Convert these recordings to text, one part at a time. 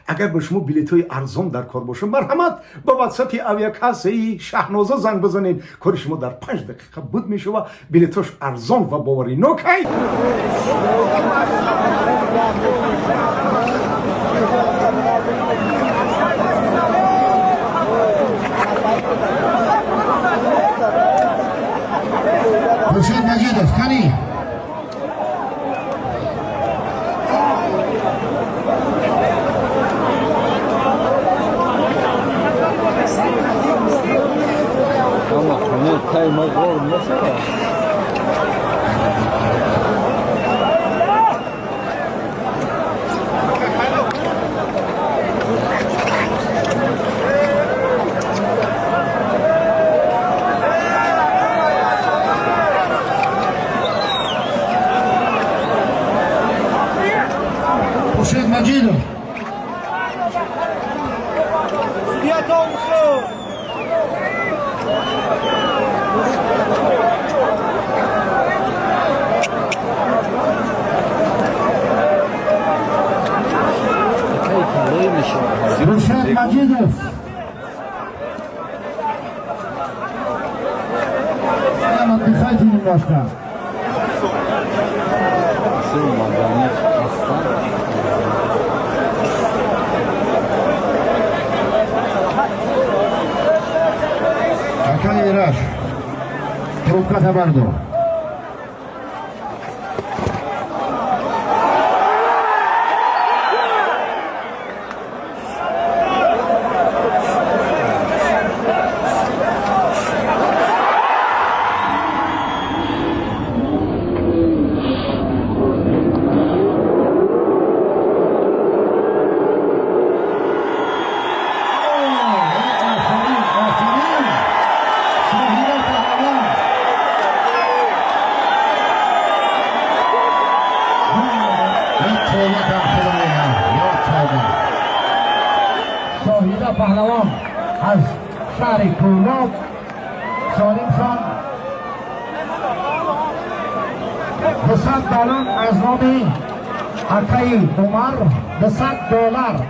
اگر به شما بلیط‌های ارزان در کار باشه مرحمت با واتساپ اویاکاسه شهنازا زنگ بزنید، کار شما در 5 دقیقه بود میشه و بلیطاش ارزان و باوری نوکی. خورشید مجیدوف کنی Ama ne kaymak olmasa da. خورشید مجیدوف خورشید مجیدوف من بخواهید این باشتم Hakan Yeraş Trubka Tabardo شاهیده پهلوان از شهر کولاب سالم شان $200 از نام اکای عمر $200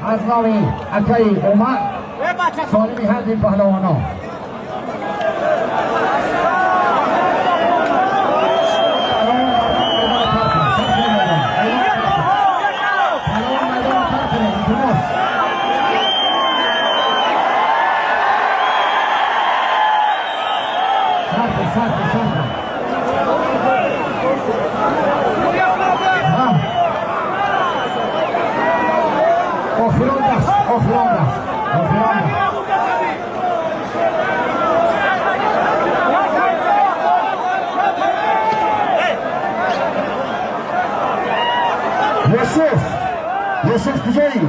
از نام اکای عمر سالمی هست این پهلوان ها یوسف کجایی؟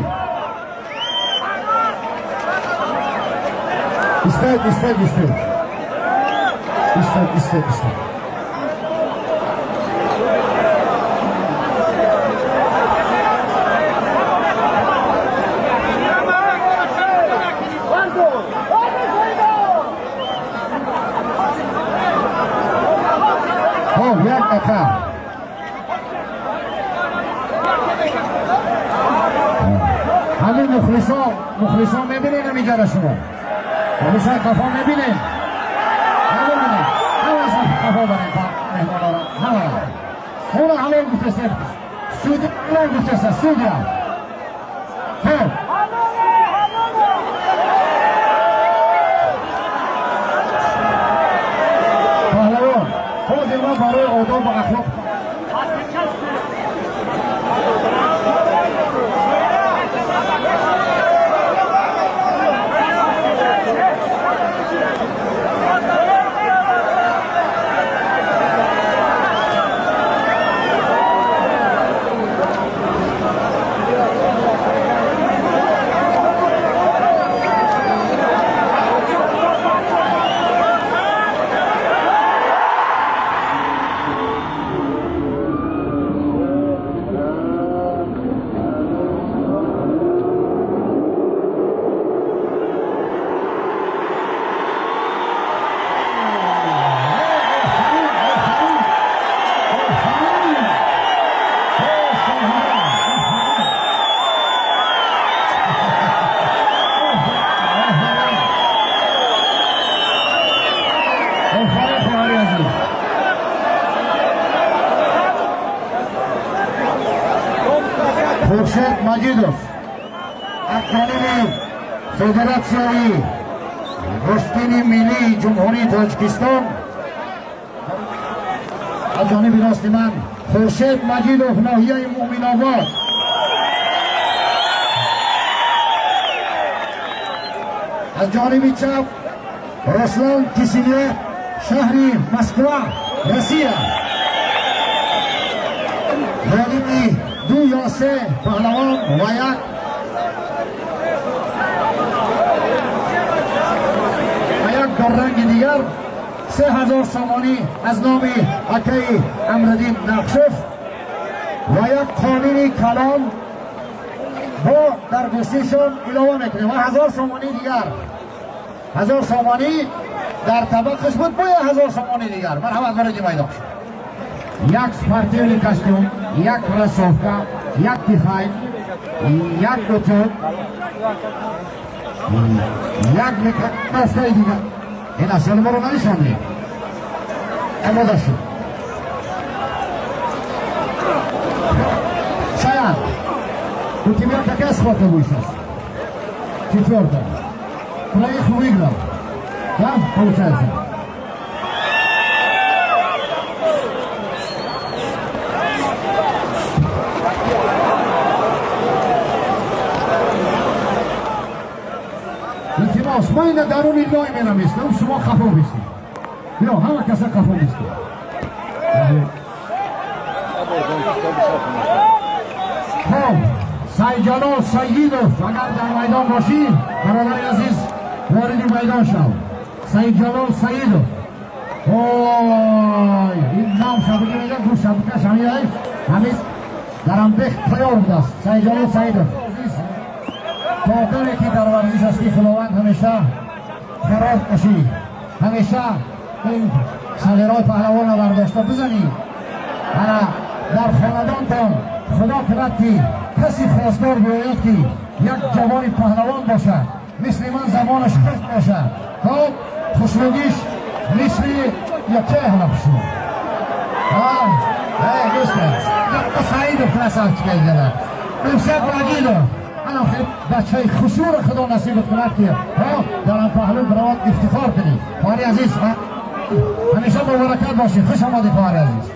استاد یک نفر همین مخلصان میبینین نمیگه شما همیشه کفا میبینین نمیبینین همه اصلا کفا برین مهمان همه اون حلال گفتسته سودی حلال گفتسته سودی خب پهلوان خود ما برای آداب و اخلاق مجیدوف از جانب فدراسیون کشتی ملی جمهوری تاجیکستان، از جانب راست من خورشید مجیدوف ناحیه مومن آباد، از جانب چپ رسلان کیسیلیف شهری مسکو روسیه، غالبی 2 یا 3 پهلوان و یک در رنگ دیگر 3000 سامانی از نام اکای امردین نقشف و یک قانونی کلام با در گوشتیشون علاوه میکنه و 1000 سامانی دیگر، 1000 سامانی در طبقش بود با 1000 سامانی دیگر. مرحبا وارد میدان شد. یک سپارتیونی کاستوم، یک رسوفکا، یک تیفای، یک دوتوب، یک میکرد دیگر. این اصلا برو نشانده اماده شد. شاید ultimata che ascolta voi четвертая троих выиграл, да, получается? التماس ما این درون لای میرم استم شما خفا بشید، بیا همه کسا خفا بشید. خب سعید جلال سیدوف اگر در میدان باشید برادر عزیز وارد میدان شد. سعید جلال سیدوف، اوی این نام شبکه میگن گوش شبکه شمیده همیز در انبخت تیار بوده است. سعید جلال سیدوف پادری که در ورزش هستی خداوند همیشه خراب باشی، همیشه این سلیرهای پهلوان رو برداشته بزنی. انا در خاندانتان خدا کرد که کسی خواستار بیاید که یک جوان پهلوان باشه، مثل من زبانش خفت باشه، خب خوشنودیش مثل یک چه حلق شد. گوش کرد سعید فلسات چکه گره امشب مجیدو انا بچه خشور خدا نصیبت کند که در آن پهلو برات افتخار کنی. فاری عزیز همیشه با برکت باشی. خوش آمدید فاری عزیز.